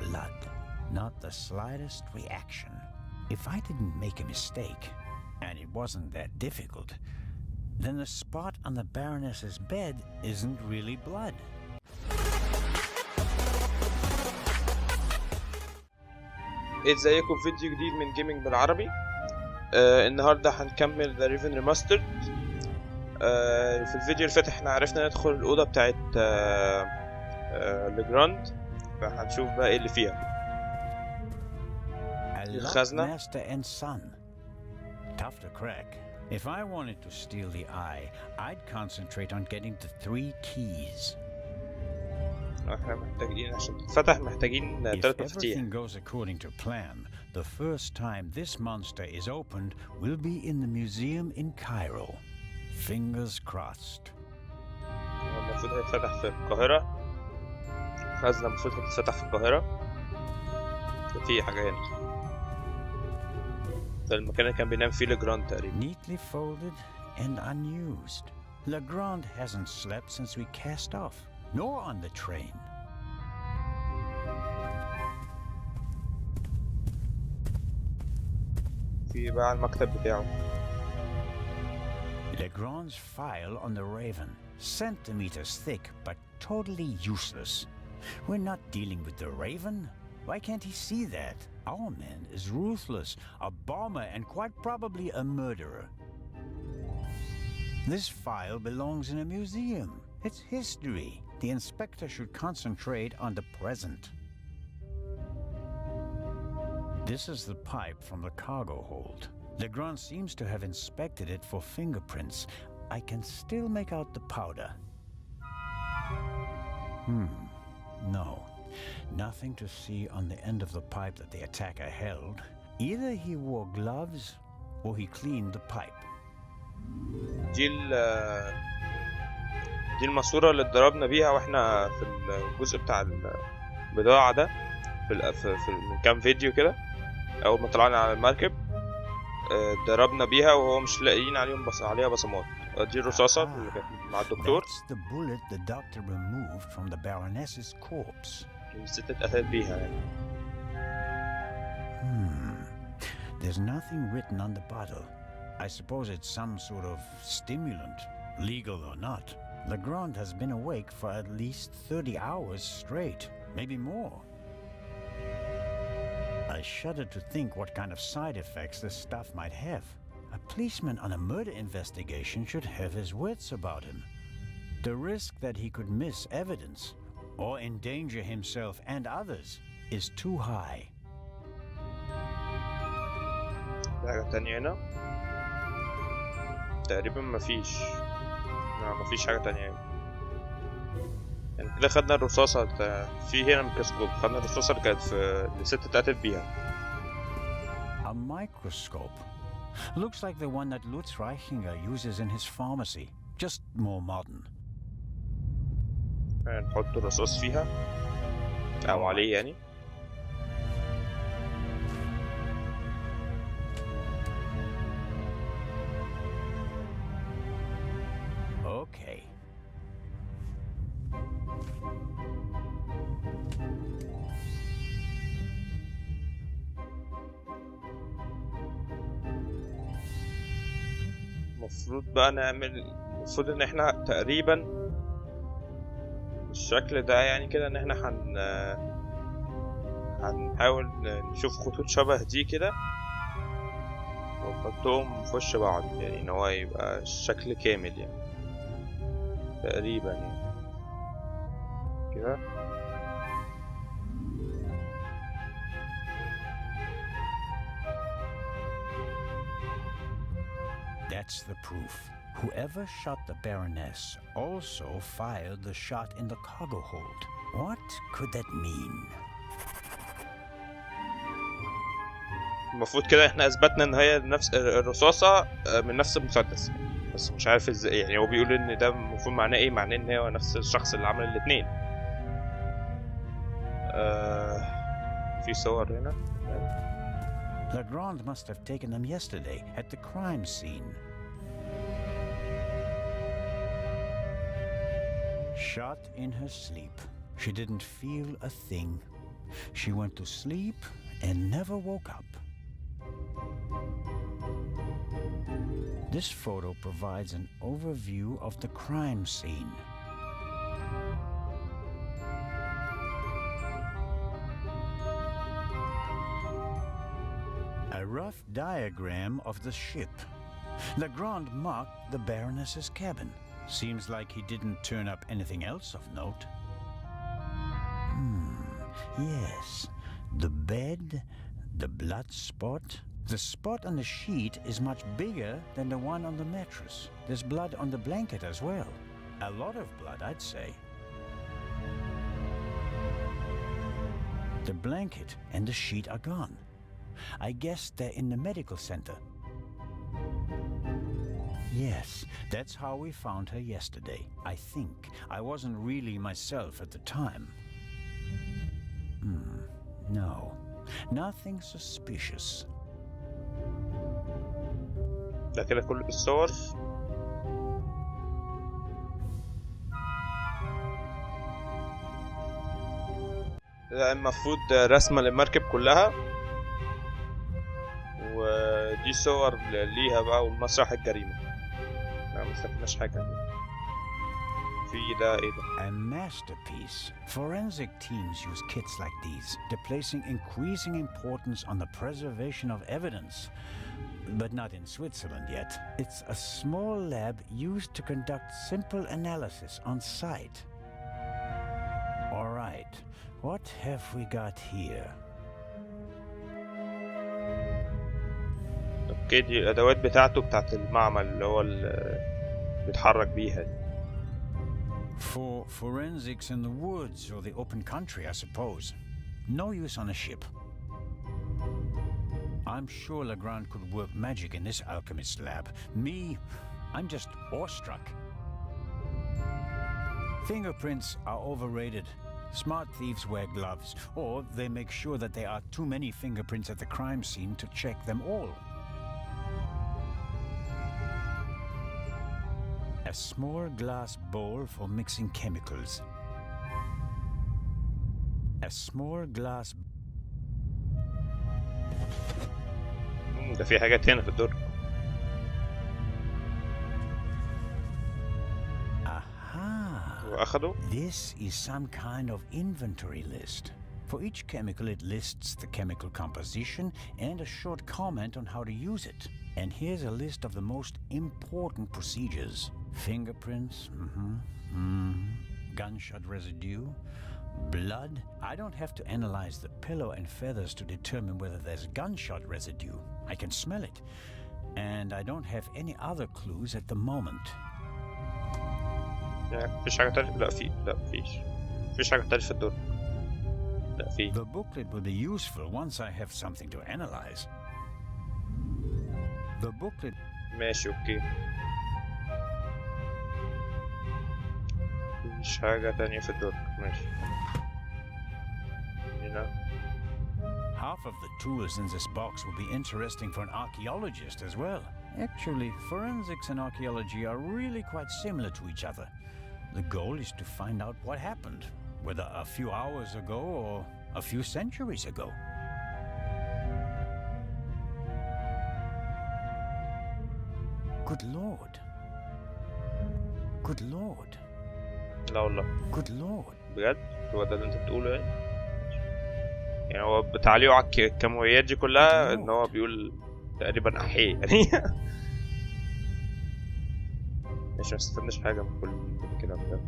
blood, not the slightest reaction. If I didn't make a mistake, and it wasn't that difficult, then the spot on the Baroness's bed isn't really blood. ازيكم؟ فيديو جديد من جيمنج بالعربي. النهارده هنكمل ذا ريفن ريماسترد. في الفيديو اللي فات احنا عرفنا ندخل الاوضه بتاعت لجراند، فهنشوف بقى ايه اللي فيها. الخزنه. Tough to crack. If I wanted to steal the eye, I'd concentrate on getting the 3 keys. احنا محتاجين عشان تتفتح محتاجين 3 مفاتيح. If everything goes according to plan, the first time this monster is opened will be in the museum in Cairo. Fingers crossed. المفروض هيتفتح في القاهرة. خزنة المفروض هتتفتح في القاهرة. في حاجة هنا. ده المكان اللي كان بينام فيه لجراند تقريبا. Neatly folded and unused. Legrand hasn't slept since we cast off, nor on the train. في بقى المكتب بتاعه. Legrand's file on the Raven, centimeters thick but totally useless. We're not dealing with the Raven. Why can't he see that? Our man is ruthless, a bomber, and quite probably a murderer. This file belongs in a museum. It's history. The inspector should concentrate on the present. This is the pipe from the cargo hold. Legrand seems to have inspected it for fingerprints. I can still make out the powder. No. Nothing to see on the end of the pipe that the attacker held. Either he wore gloves or he cleaned the pipe. دي الماسورة اللي اتضربنا بيها واحنا في الجزء بتاع البضاعة ده في من كام فيديو كده. اول ما طلعنا على المركب ضربنا بيها وهو مش لاقيين عليها بصمات. دي الرصاصة اللي كانت مع الدكتور. That's the bullet the doctor removed from the Baroness's corpse. الست اتقتلت بيها يعني. There's nothing written on the bottle. I suppose it's some sort of stimulant, legal or not. Legrand has been awake for at least 30 hours straight, maybe more. I shudder to think what kind of side effects this stuff might have. A policeman on a murder investigation should have his wits about him. The risk that he could miss evidence or endanger himself and others is too high. حاجة تانية هنا تقريبا مفيش حاجة تانية هنا. يعني كده خدنا الرصاصة في هنا ميكروسكوب. خدنا الرصاصة اللي كانت في الست اتقتلت بيها. A microscope. Looks like the one that Lutz Reichinger uses in his pharmacy, just more modern. نحط الرصاص فيها أو عليه يعني. Okay. المفروض ان احنا تقريبا الشكل ده يعني كده ان احنا هنحاول نشوف خطوط شبه دي كده ونحطهم في وش بعض، يعني ان هو يبقى الشكل كامل يعني تقريبا يعني كده. That's the proof. Whoever shot the Baroness also fired the shot in the cargo hold. What could that mean? المفروض كده احنا اثبتنا ان هي نفس الرصاصة من نفس المسدس، بس مش عارف ازاي. يعني هو بيقول ان ده المفروض معناه ايه؟ معناه ان هو نفس الشخص اللي عمل الاثنين. في صور هنا. Legrand must have taken them yesterday at the crime scene. Shot in her sleep. She didn't feel a thing. She went to sleep and never woke up. This photo provides an overview of the crime scene. A rough diagram of the ship. Legrand marked the Baroness's cabin. Seems like he didn't turn up anything else of note. Yes, the bed, the blood spot. The spot on the sheet is much bigger than the one on the mattress. There's blood on the blanket as well. A lot of blood, I'd say. The blanket and the sheet are gone. I guess they're in the medical center. Yes, that's how we found her yesterday. I think. I wasn't really myself at the time. No, nothing suspicious. ده كده كل الصور. ده المفروض رسمة للمركب كلها، ودي صور ليها بقى والمسرح الجريمة. ما استفدناش حاجة. في ده ايه ده؟ A masterpiece. Forensic teams use kits like these, placing increasing importance on the preservation of evidence. But not in Switzerland yet. It's a small lab used to conduct simple analysis on site. All right, what have we got here? اوكي، دي الادوات بتاعته بتاعت المعمل اللي هو اللي بيتحرك بيها دي. For forensics in the woods or the open country, I suppose. No use on a ship. I'm sure Legrand could work magic in this alchemist lab. Me, I'm just awestruck. Fingerprints are overrated. Smart thieves wear gloves, or they make sure that there are too many fingerprints at the crime scene to check them all. A small glass bowl for mixing chemicals. A small glass. ده في حاجات هنا في الدور. Aha. واخده. This is some kind of inventory list. For each chemical it lists the chemical composition and a short comment on how to use it. And here's a list of the most important procedures. Fingerprints, gunshot residue, blood. I don't have to analyze the pillow and feathers to determine whether there's gunshot residue. I can smell it. And I don't have any other clues at the moment. مفيش حاجة تانية؟ لا مفيش حاجة تانية في الدور. لا في. The booklet will be useful once I have something to analyze. The booklet. ماشي اوكي. مفيش حاجة تانية في الدور. ماشي. هنا. Half of the tools in this box will be interesting for an archaeologist as well. Actually, forensics and archaeology are really quite similar to each other. The goal is to find out what happened, whether a few hours ago or a few centuries ago. Good Lord. Good Lord. لا والله. Good Lord. بجد؟ هو ده اللي انت بتقوله يعني هو بتعليقه على الكيماويات دي كلها ان هو بيقول تقريبا احيه يعني. مش مستفدناش حاجه من كل الكلام ده.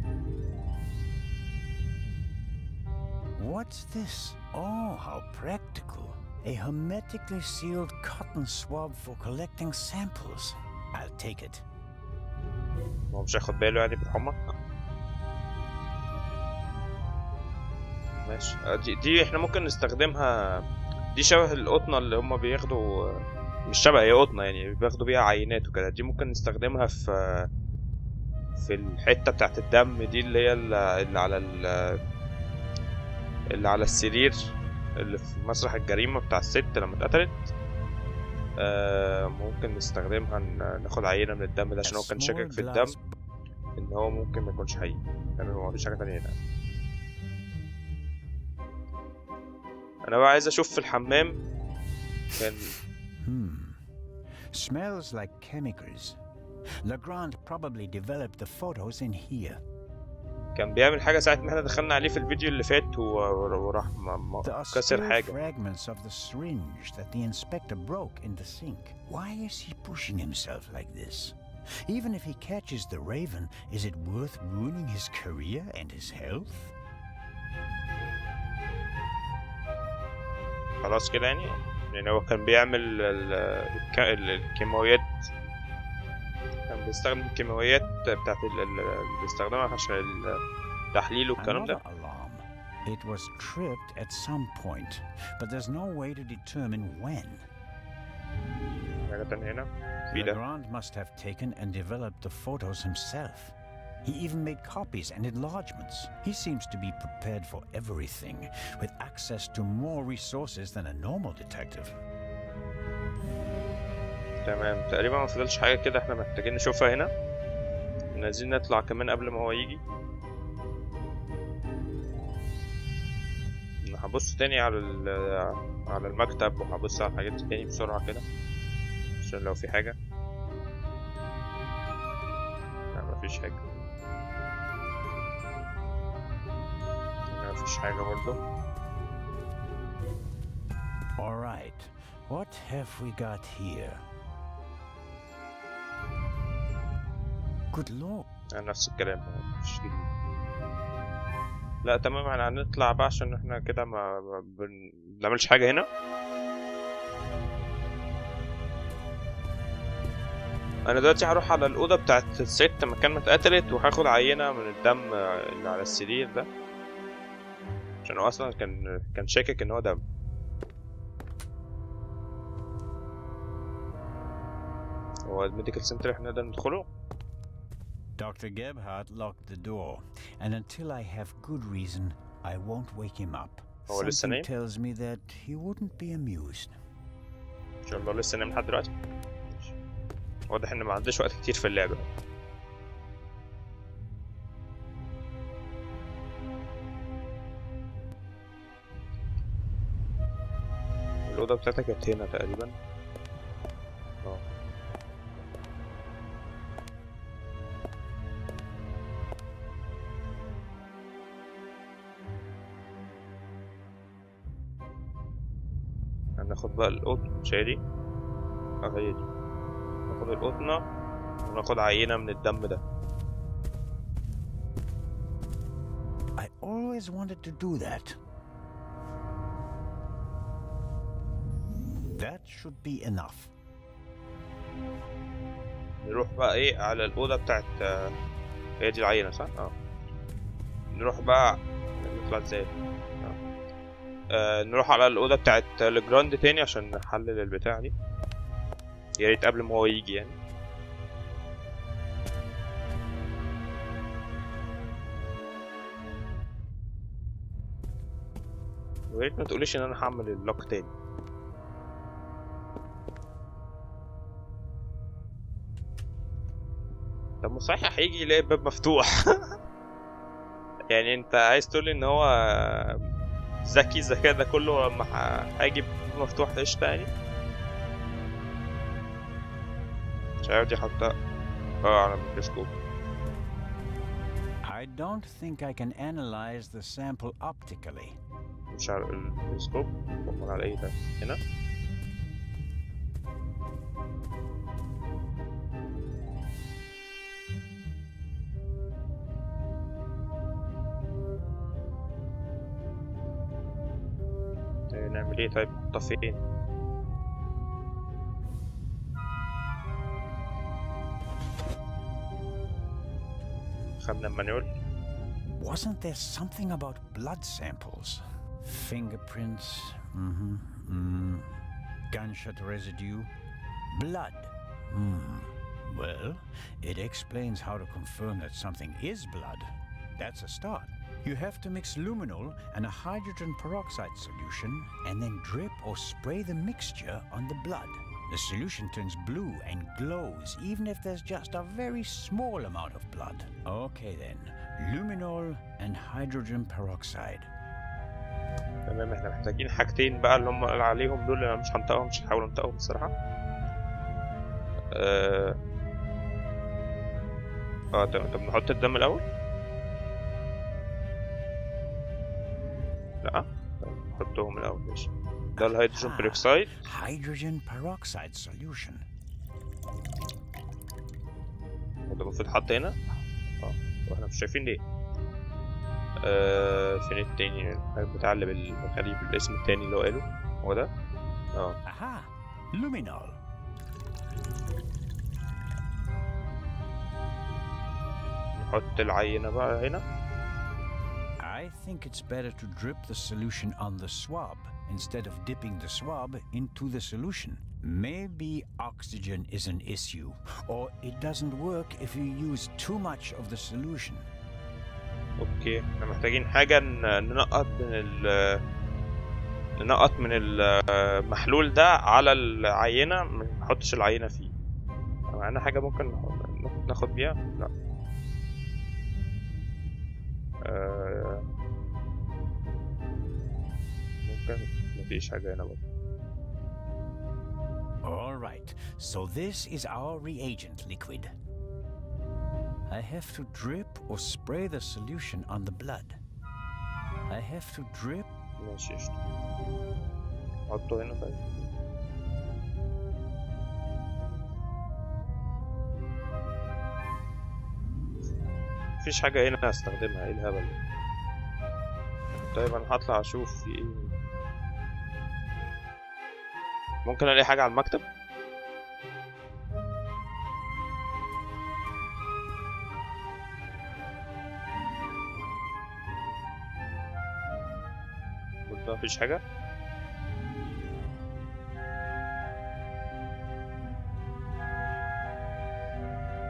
What's this? Oh, how practical. A hermetically sealed cotton swab for collecting samples. I'll take it. هو مش هياخد باله يعني بالحمق؟ ماشي. دي احنا ممكن نستخدمها. دي شبه القطنة اللي هما بياخدوا، مش شبه، هي قطنة يعني بياخدوا بيها عينات وكده. دي ممكن نستخدمها في الحتة بتاعت الدم دي اللي هي اللي على السرير اللي في مسرح الجريمة بتاع الست لما اتقتلت. ممكن نستخدمها ناخد عينة من الدم ده عشان هو كان شاكك في الدم ان هو ممكن ما يكونش حقيقي. يعني هو مفيش حاجة تانية هنا. انا بقى عايز اشوف في الحمام كان Smells like chemicals. Legrand probably developed the photos in here. كان بيعمل حاجة ساعة ما احنا دخلنا عليه في الفيديو اللي فات وراح كسر حاجة. Fragments of the syringe that the inspector broke in the sink. Why is he pushing himself like this? Even if he catches the Raven, is it worth ruining his career and his health? خلاص كده يعني هو كان بيعمل الكيماويات، كان بيستخدم الكيماويات بتاعت اللي بيستخدمها عشان التحليل والكلام ده. It was tripped at some point, but there's no way to determine when. حاجة تانية هنا. Legrand must have taken and developed the photos himself. He even made copies and enlargements. He seems to be prepared for everything, with access to more resources than a normal detective. تمام، تقريبا ما فضلش حاجة كده احنا محتاجين نشوفها هنا. عايزين نطلع كمان قبل ما هو يجي. هبص تاني على المكتب، وهبص على الحاجات تاني بسرعة كده عشان لو في حاجة. لا مفيش حاجة، مفيش حاجة برضه. Alright, what have we got here? Good lord. نفس الكلام، مفيش جديد. لا تمام، احنا هنطلع بقى عشان احنا كده ما بنعملش حاجة هنا. انا دلوقتي هروح على الأوضة بتاعت الست مكان ما اتقتلت، وهاخد عينة من الدم اللي على السرير ده، عشان هو اصلا كان شاكك ان هو دم. هو الميديكال سنتر احنا نقدر ندخله. Dr. Gebhardt locked the door, and until I have good reason, I won't wake him up. Something tells me that he wouldn't be amused. إن شاء الله لسه نايم لحد دلوقتي. واضح إن ما عندوش وقت كتير في اللعبة. الأوضة بتاعتك كانت هنا تقريبا. هناخد بقى القطن، مش هي دي؟ هي دي. ناخد القطنة وناخد عينة من الدم ده. I always wanted to do that. That should be enough. نروح بقى ايه على الأوضة بتاعت هي دي العينة صح؟ نروح بقى نطلع ازاي؟ نروح على الأوضة بتاعت لجراند تاني عشان نحلل البتاع دي. يا ريت قبل ما هو يجي يعني. ويا ريت ما تقوليش ان انا هعمل اللوك تاني. طب ما صحيح هيجي يلاقي الباب مفتوح. يعني انت عايز تقولي ان هو ذكي الذكاء ده كله لما هيجي مفتوح قشطة يعني؟ مش عارف دي حاطة على الميكروسكوب. I don't think I can analyze the sample optically. مش على الميكروسكوب، امال على ايه ده؟ هنا؟ نعمل ايه طيب؟ نحطها فين؟ خدنا المانيول. Wasn't there something about blood samples? Fingerprints, gunshot residue, blood. Well, it explains how to confirm that something is blood. That's a start. You have to mix luminol and a hydrogen peroxide solution and then drip or spray the mixture on the blood. The solution turns blue and glows even if there's just a very small amount of blood. Okay then, luminol and hydrogen peroxide. تمام. احنا محتاجين حاجتين بقى اللي هم قال عليهم دول، انا مش هنطقهم، مش هحاول انطقهم الصراحه. تمام. طب نحط الدم الاول. لا نحطهم الاول ماشي. ده الهيدروجين بيروكسيد. Hydrogen peroxide solution. وده المفروض يتحط هنا. واحنا مش شايفين ليه. فين التاني بتاع اللي بالغريب الاسم التاني اللي هو قاله؟ هو ده. اها لومينول. نحط العينة بقى هنا. I think it's better to drip the solution on the swab instead of dipping the swab into the solution. Maybe oxygen is an issue, or it doesn't work if you use too much of the solution. اوكي، احنا محتاجين حاجة ننقط من المحلول ده على العينة، ما نحطش العينة فيه. معانا حاجة ممكن ناخد بيها؟ لا. ممكن مفيش حاجة هنا برضه. All right, so this is our reagent liquid. I have to drip or spray the solution on the blood. I have to drip. ماشي حطه هنا طيب. مفيش حاجة هنا هستخدمها، ايه الهبل ده؟ طيب انا هطلع اشوف في ايه. ممكن الاقي حاجة على المكتب؟ مفيش حاجة.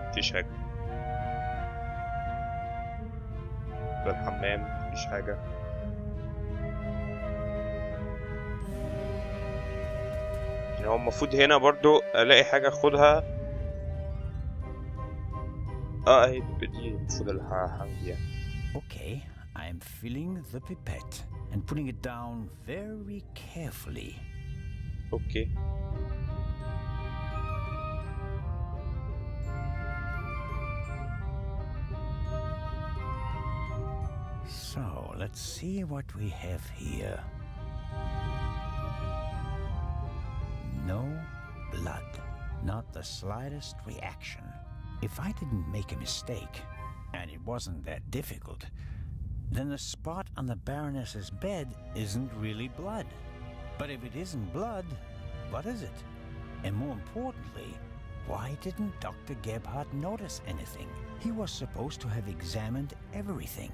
مفيش حاجة. في الحمام مفيش حاجة. يعني هو المفروض هنا برضو الاقي حاجة اخدها. اهي دي المفروض اللي هعملها. Okay, I'm filling the pipette and putting it down very carefully. Okay. So, let's see what we have here. No blood, not the slightest reaction. If I didn't make a mistake, and it wasn't that difficult, then the spot on the Baroness's bed isn't really blood. But if it isn't blood, what is it? And more importantly, why didn't Dr. Gebhardt notice anything? He was supposed to have examined everything.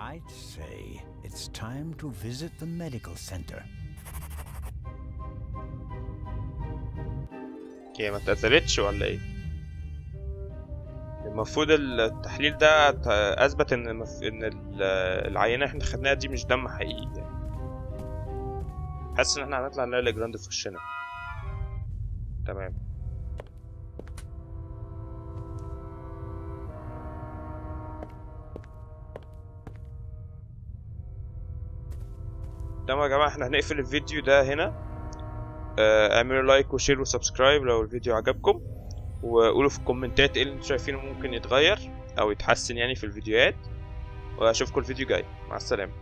I'd say it's time to visit the medical center. اوكي، ما اتقتلتش ولا ايه؟ المفروض التحليل ده اثبت ان العينه احنا خدناها دي مش دم حقيقي يعني. حاسس ان احنا هنطلع نلاقي جراند في وشنا. تمام. تمام يا جماعه، احنا هنقفل الفيديو ده هنا. اعملوا لايك وشير وسبسكرايب لو الفيديو عجبكم، وقولوا في الكومنتات ايه اللي انتوا شايفينه ممكن يتغير او يتحسن يعني في الفيديوهات، واشوفكم الفيديو جاي. مع السلامه.